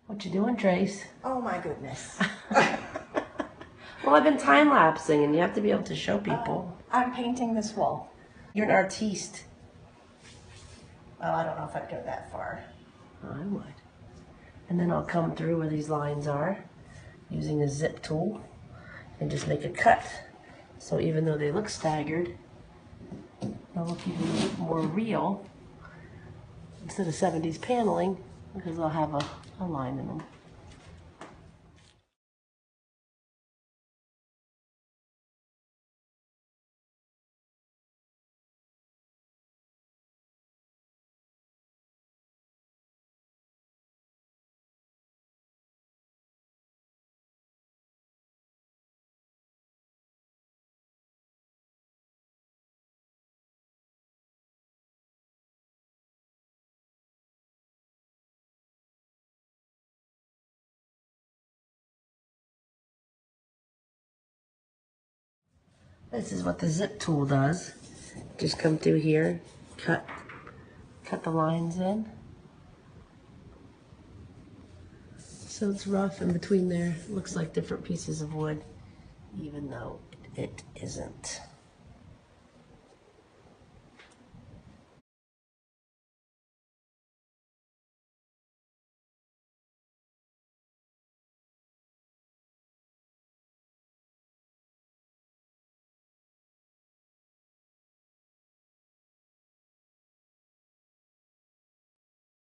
What you doing, Trace? Oh my goodness. Well, I've been time-lapsing, and you have to be able to show people. I'm painting this wall. You're an artiste. Well, I don't know if I'd go that far. Oh, I would. And then I'll come through where these lines are using a zip tool and just make a cut. So even though they look staggered, they'll look even more real instead of 70s paneling because they'll have a line in them. This is what the zip tool does. Just come through here, cut the lines in. So it's rough in between there. It looks like different pieces of wood, even though it isn't.